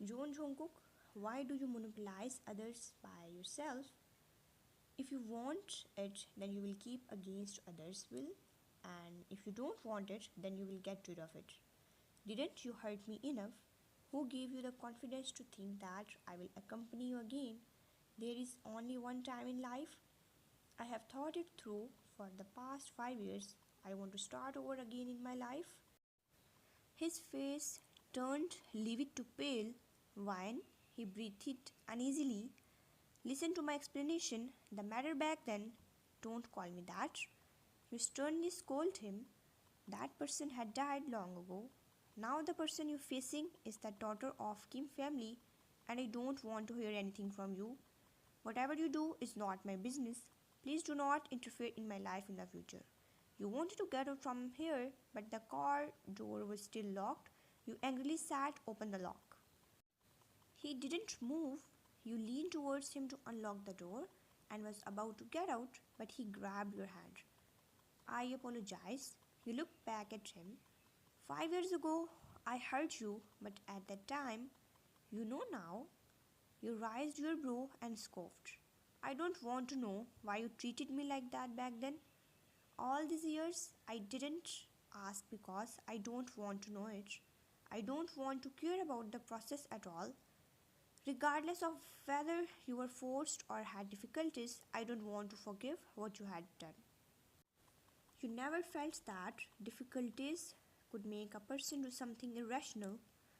Jungkook, why do you monopolize others by yourself? If you want it, then you will keep against others' will, and if you don't want it, then you will get rid of it. Didn't you hurt me enough? Who gave you the confidence to think that I will accompany you again? There is only one time in life. I have thought it through for the past 5 years. I want to start over again in my life. His face turned livid to pale when he breathed uneasily. Listen to my explanation. The matter back then, don't call me that. You sternly scolded him. That person had died long ago. Now the person you're facing is the daughter of Kim family, and I don't want to hear anything from you. Whatever you do is not my business. Please do not interfere in my life in the future. You wanted to get out from here, but the car door was still locked. You angrily sat open the lock. He didn't move. You leaned towards him to unlock the door and was about to get out, but he grabbed your hand. I apologize. You looked back at him. 5 years ago, I hurt you, but at that time, you know now. You raised your brow and scoffed. I don't want to know why you treated me like that back then. All these years, I didn't ask because I don't want to know it. I don't want to care about the process at all. Regardless of whether you were forced or had difficulties, I don't want to forgive what you had done. You never felt that difficulties could make a person do something irrational,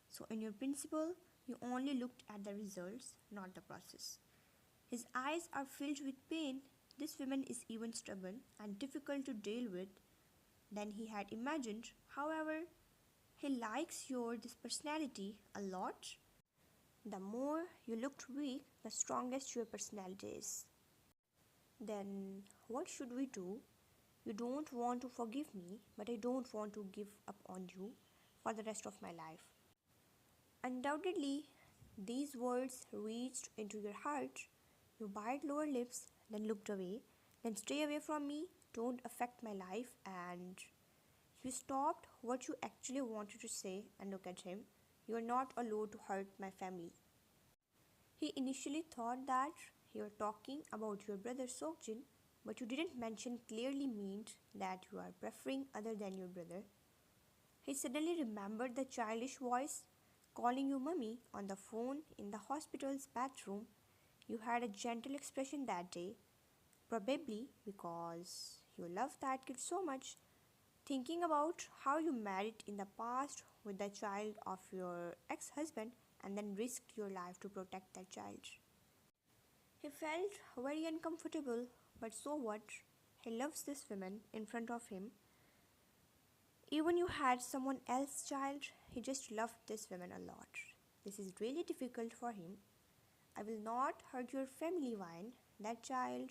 so in your principle, you only looked at the results, not the process. His eyes are filled with pain. This woman is even stubborn and difficult to deal with than he had imagined. However, he likes your this personality a lot. The more you looked weak, the strongest your personality is. Then what should we do? You don't want to forgive me, but I don't want to give up on you for the rest of my life. Undoubtedly, these words reached into your heart. You bit lower lips, then looked away. Then stay away from me, don't affect my life, and you stopped what you actually wanted to say and look at him. You are not allowed to hurt my family. He initially thought that you were talking about your brother Sokjin, but you didn't mention clearly meant that you are preferring other than your brother. He suddenly remembered the childish voice calling you mummy on the phone in the hospital's bathroom. You had a gentle expression that day, probably because you loved that kid so much, thinking about how you married in the past with the child of your ex-husband and then risked your life to protect that child. He felt very uncomfortable, but so what? He loves this woman in front of him. Even you had someone else's child, he just loved this woman a lot. This is really difficult for him. I will not hurt your family, Vine. That child.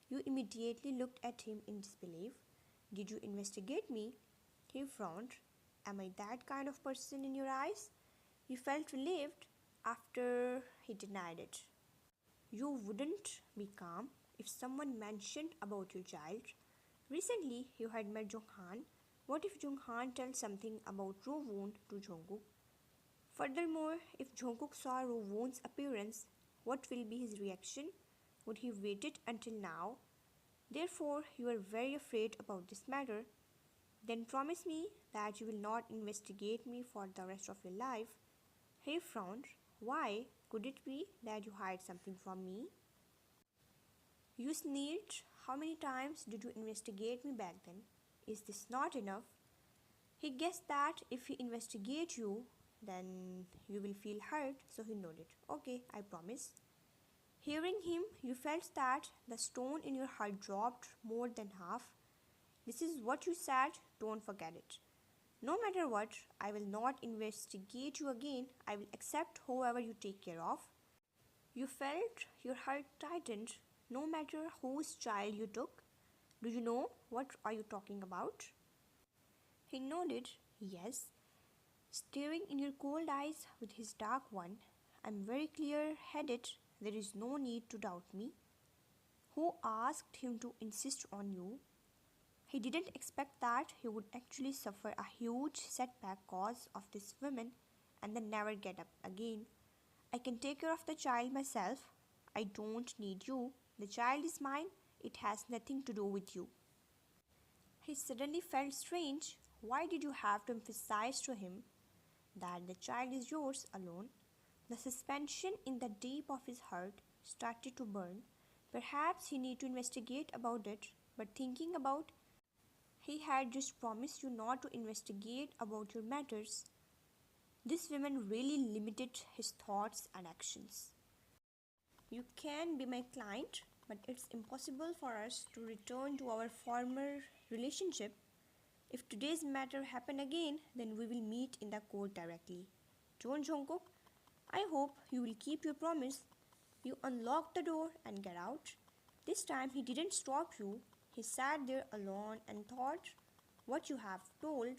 You immediately looked at him in disbelief. Did you investigate me? He frowned. Am I that kind of person in your eyes? You felt relieved after he denied it. You wouldn't be calm if someone mentioned about your child. Recently, you had met Jonghan. What if Jonghan tells something about Rowoon to Jungkook? Furthermore, if Jungkook saw Rowoon's appearance, what will be his reaction? Would he waited until now? Therefore, you are very afraid about this matter. Then promise me that you will not investigate me for the rest of your life. He frowned. Why? Could it be that you hide something from me? You sneered. How many times did you investigate me back then? Is this not enough? He guessed that if he investigates you, then you will feel hurt, so he nodded. Okay, I promise. Hearing him, you felt that the stone in your heart dropped more than half. This is what you said, don't forget it. No matter what, I will not investigate you again. I will accept whoever you take care of. You felt your heart tightened, no matter whose child you took. Do you know what are you talking about? He nodded, yes, staring in your cold eyes with his dark one. I'm very clear-headed. There is no need to doubt me. Who asked him to insist on you? He didn't expect that he would actually suffer a huge setback cause of this woman and then never get up again. I can take care of the child myself. I don't need you. The child is mine. It has nothing to do with you. He suddenly felt strange. Why did you have to emphasize to him that the child is yours alone? The suspension in the deep of his heart started to burn. Perhaps he need to investigate about it, but thinking about he had just promised you not to investigate about your matters. This woman really limited his thoughts and actions. You can be my client, but it's impossible for us to return to our former relationship. If today's matter happen again, then we will meet in the court directly. John Jungkook, I hope you will keep your promise. You unlock the door and get out. This time he didn't stop you. He sat there alone and thought what you have told.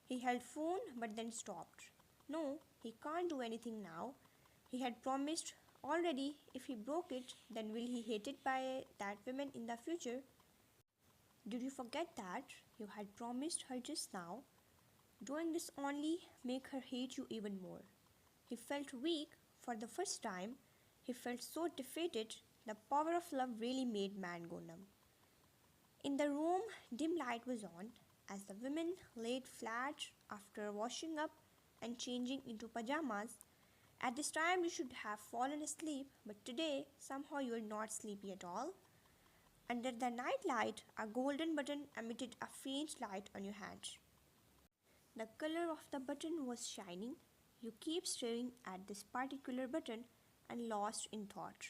He held phone but then stopped. No, he can't do anything now. He had promised already. If he broke it, then will he hated by that woman in the future? Did you forget that? You had promised her just now. Doing this only make her hate you even more. He felt weak for the first time. He felt so defeated. The power of love really made man go numb. In the room, dim light was on as the women laid flat after washing up and changing into pajamas. At this time, you should have fallen asleep, but today, somehow, you are not sleepy at all. Under the night light, a golden button emitted a faint light on your hand. The color of the button was shining. You keep staring at this particular button and lost in thought.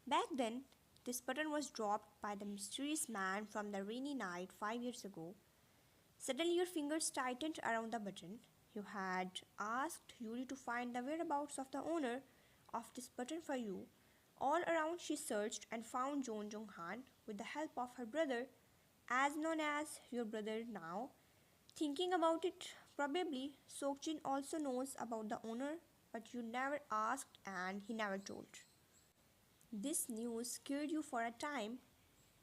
Back then, this button was dropped by the mysterious man from the rainy night 5 years ago. Suddenly, your fingers tightened around the button. You had asked Yuri to find the whereabouts of the owner of this button for you. All around, she searched and found John Jong-han with the help of her brother, as known as your brother now. Thinking about it, probably Sokjin also knows about the owner, but you never asked and he never told. This news scared you for a time.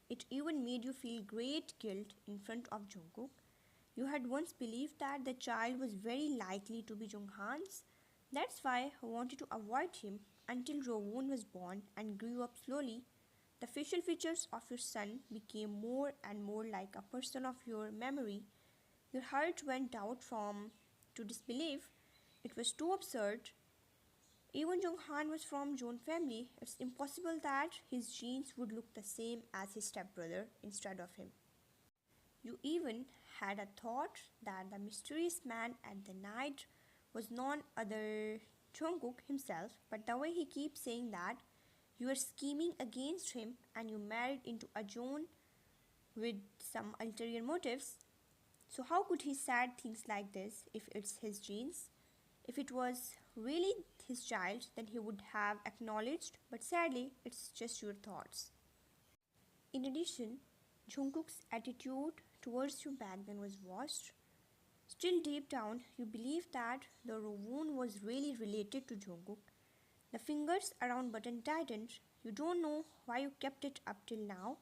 It even made you feel great guilt in front of Jungkook. You had once believed that the child was very likely to be Jonghan's. That's why I wanted to avoid him until Rowoon was born and grew up slowly. The facial features of your son became more and more like a person of your memory. Your heart went out from to disbelief. It was too absurd. Even Jonghan was from John family. It's impossible that his genes would look the same as his stepbrother instead of him. You even had a thought that the mysterious man at the night was none other Jungkook himself, but the way he keeps saying that, you are scheming against him and you married into a John with some ulterior motives. So how could he say things like this if it's his genes? If it was really his child, then he would have acknowledged, but sadly, it's just your thoughts. In addition, Jungkook's attitude towards you back then was worse. Still deep down, you believed that the Rowoon was really related to Jungkook. The fingers around button tightened. You don't know why you kept it up till now.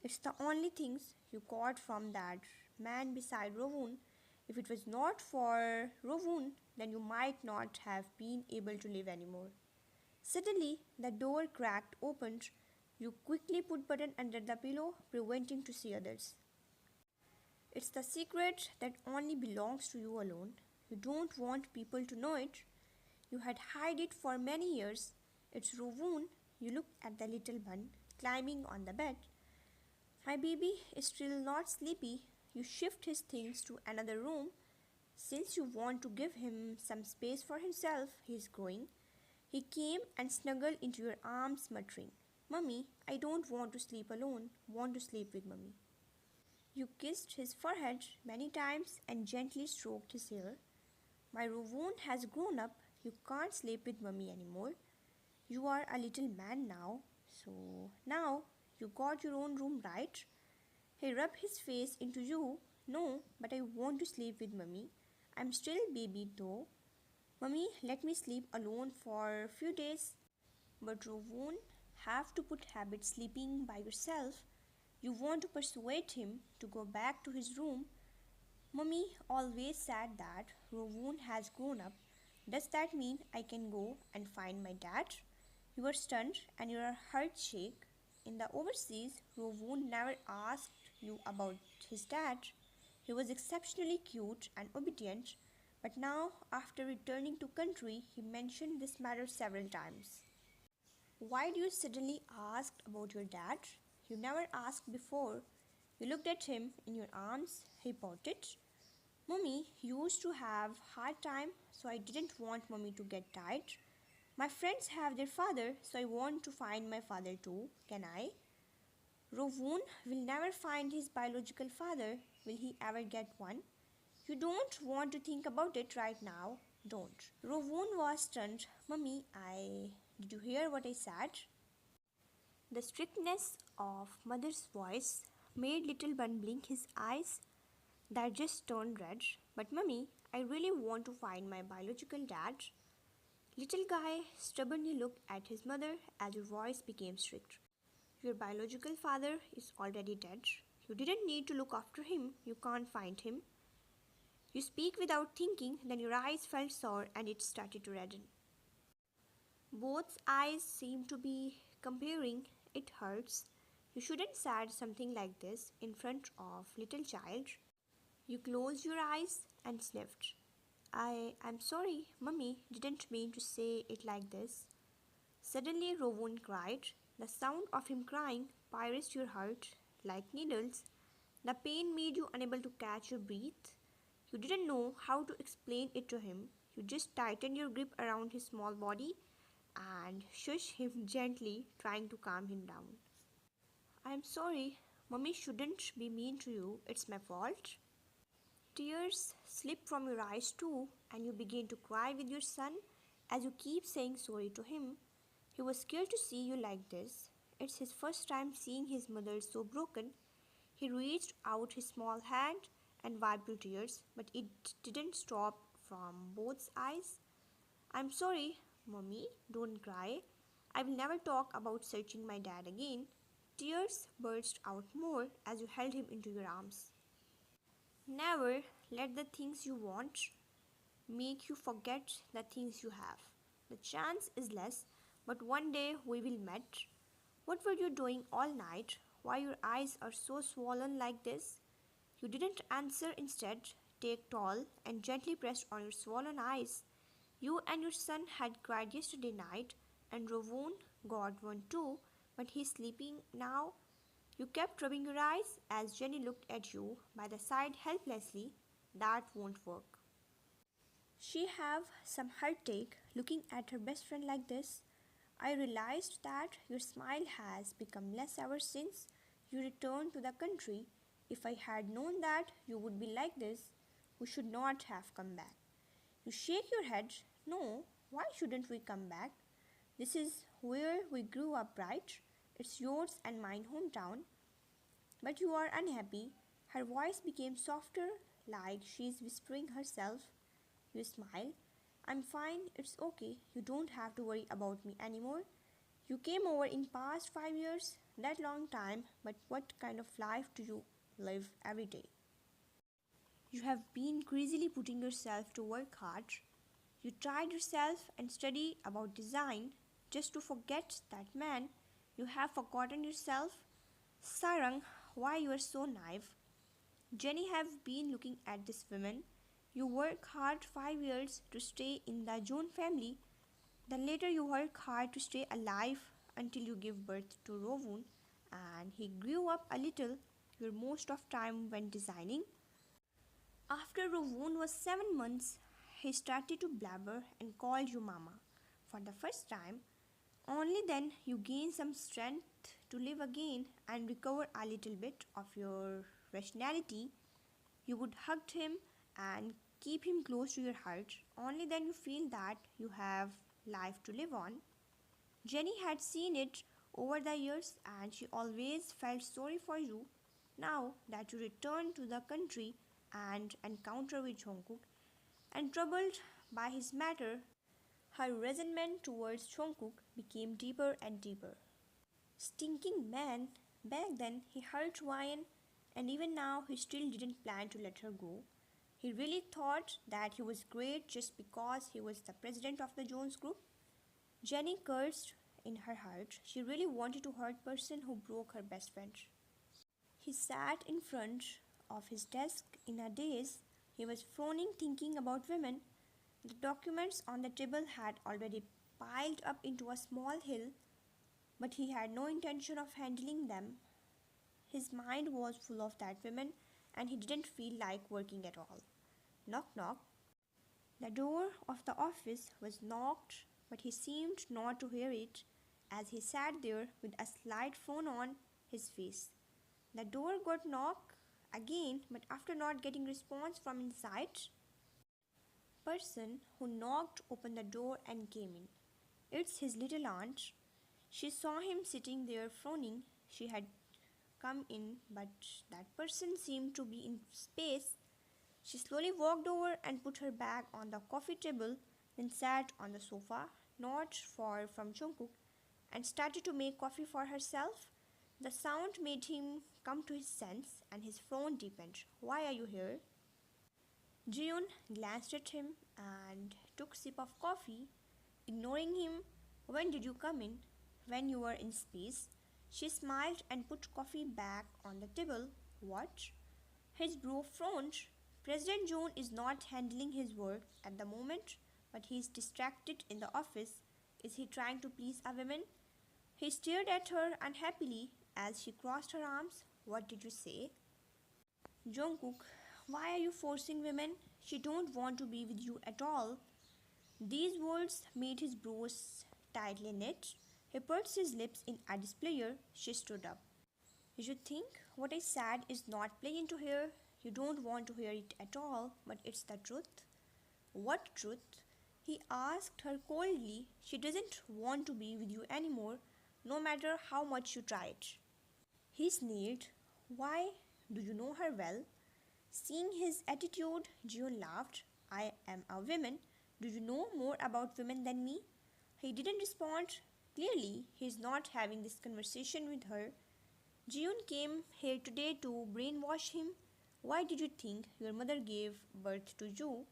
It's the only things you got from that man beside Rowoon. If it was not for Rowoon, then you might not have been able to live anymore. Suddenly, the door cracked open. You quickly put button under the pillow, preventing to see others. It's the secret that only belongs to you alone. You don't want people to know it. You had hid it for many years. It's Rowoon. You look at the little one climbing on the bed. My baby is still not sleepy. You shift his things to another room. Since you want to give him some space for himself, he is growing. He came and snuggled into your arms, muttering, "Mummy, I don't want to sleep alone. Want to sleep with Mummy." You kissed his forehead many times and gently stroked his hair. My Rowoon has grown up. You can't sleep with Mummy anymore. You are a little man now. So now you got your own room, right? He rubbed his face into you. No, but I want to sleep with Mummy. I'm still baby though. Mummy, let me sleep alone for a few days. But you won't have to put habit sleeping by yourself. You want to persuade him to go back to his room. Mummy always said that Rowoon has grown up. Does that mean I can go and find my dad? You are stunned and your heart shake. In the overseas, Rovun never asked you about his dad. He was exceptionally cute and obedient, but now, after returning to country, he mentioned this matter several times. Why do you suddenly ask about your dad? You never asked before. You looked at him in your arms. He pouted. Mummy used to have hard time, so I didn't want Mummy to get tired. My friends have their father, so I want to find my father too. Can I? Rovun will never find his biological father. Will he ever get one? You don't want to think about it right now. Don't. Rovun was stunned. Mummy, Did you hear what I said? The strictness of mother's voice made little one blink his eyes that just turned red. But mummy, I really want to find my biological dad. Little guy stubbornly looked at his mother as her voice became strict. Your biological father is already dead. You didn't need to look after him. You can't find him. You speak without thinking, then your eyes felt sore and it started to redden. Both eyes seemed to be comparing. It hurts. You shouldn't say something like this in front of little child. You closed your eyes and sniffed. I'm sorry, Mummy didn't mean to say it like this. Suddenly Rovun cried. The sound of him crying pierced your heart like needles. The pain made you unable to catch your breath. You didn't know how to explain it to him. You just tightened your grip around his small body and shushed him gently, trying to calm him down. I'm sorry, Mummy shouldn't be mean to you. It's my fault. Tears slip from your eyes too, and you begin to cry with your son as you keep saying sorry to him. He was scared to see you like this. It's his first time seeing his mother so broken. He reached out his small hand and wiped your tears, but it didn't stop from both eyes. I'm sorry, Mummy, don't cry. I will never talk about searching my dad again. Tears burst out more as you held him into your arms. Never let the things you want make you forget the things you have. The chance is less, but one day we will meet. What were you doing all night? Why your eyes are so swollen like this? You didn't answer. Instead, take tall and gently pressed on your swollen eyes. You and your son had cried yesterday night, and Rovun got one too, but he's sleeping now. You kept rubbing your eyes as Jenny looked at you by the side helplessly. That won't work. She have some heartache looking at her best friend like this. I realized that your smile has become less ever since you returned to the country. If I had known that you would be like this, we should not have come back. You shake your head. No, why shouldn't we come back? This is where we grew up, right? It's yours and mine hometown. But you are unhappy. Her voice became softer, like she's whispering herself. You smile. I'm fine, it's okay. You don't have to worry about me anymore. You came over in past 5 years, that long time, but what kind of life do you live every day? You have been crazily putting yourself to work hard. You tried yourself and study about design just to forget that man. You have forgotten yourself. Sarang, why you are so naive? Jenny have been looking at this woman. You work hard 5 years to stay in the Joan family. Then later you work hard to stay alive until you give birth to Rovun, and he grew up a little. Your most of time went designing. After Rovun was 7 months, he started to blabber and called you mama. For the first time, only then you gain some strength to live again and recover a little bit of your rationality. You would hug him and keep him close to your heart. Only then you feel that you have life to live on. Jenny had seen it over the years and she always felt sorry for you. Now that you return to the country and encounter with Jungkook and troubled by his matter, her resentment towards Jungkook became deeper and deeper. Stinking man, back then he hurt Ryan and even now he still didn't plan to let her go. He really thought that he was great just because he was the president of the Jones Group. Jenny cursed in her heart. She really wanted to hurt person who broke her best friend. He sat in front of his desk in a daze. He was frowning, thinking about women. The documents on the table had already piled up into a small hill, but he had no intention of handling them. His mind was full of that woman, and he didn't feel like working at all. Knock, knock. The door of the office was knocked, but he seemed not to hear it as he sat there with a slight frown on his face. The door got knocked again, but after not getting response from inside, person who knocked opened the door and came in. It's his little aunt. She saw him sitting there frowning. She had come in, but that person seemed to be in space. She slowly walked over and put her bag on the coffee table, then sat on the sofa, not far from Jungkook, and started to make coffee for herself. The sound made him come to his sense, and his frown deepened. Why are you here? Jiyoon glanced at him and took a sip of coffee, ignoring him. When did you come in? When you were in space. She smiled and put coffee back on the table. What? His bro frowned. President Joon is not handling his work at the moment, but he is distracted in the office. Is he trying to please a woman? He stared at her unhappily as she crossed her arms. What did you say? Jungkook, why are you forcing women? She don't want to be with you at all. These words made his brows tightly knit. He pursed his lips in a displeasure. She stood up. You think what I said is not plain to hear? You don't want to hear it at all, but it's the truth. What truth? He asked her coldly. She doesn't want to be with you anymore, no matter how much you try it. He sneered. Why? Do you know her well? Seeing his attitude, Jiyoon laughed. I am a woman. Do you know more about women than me? He didn't respond. Clearly, he is not having this conversation with her. Jiyoon came here today to brainwash him. Why did you think your mother gave birth to you?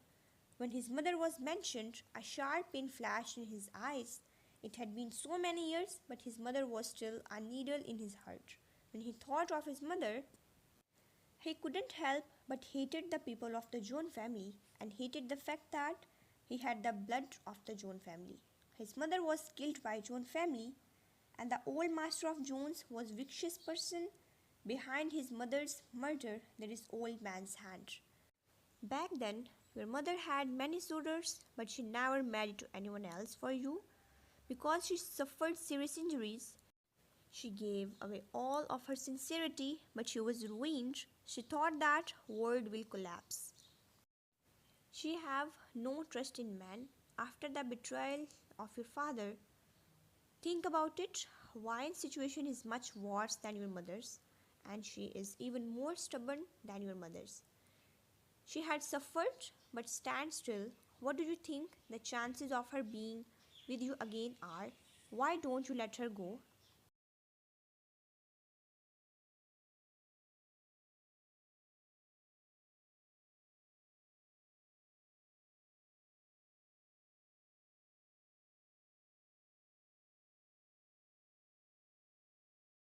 When his mother was mentioned, a sharp pain flashed in his eyes. It had been so many years, but his mother was still a needle in his heart. When he thought of his mother, he couldn't help but hated the people of the Joon family and hated the fact that he had the blood of the Joon family. His mother was killed by Joon family, and the old master of Joon's was vicious person. Behind his mother's murder, there is old man's hand. Back then, your mother had many suitors, but she never married to anyone else for you. Because she suffered serious injuries, she gave away all of her sincerity, but she was ruined. She thought that world will collapse. She have no trust in men after the betrayal of your father. Think about it. Wine's situation is much worse than your mother's, and she is even more stubborn than your mother's. She had suffered, but stand still. What do you think the chances of her being with you again are? Why don't you let her go?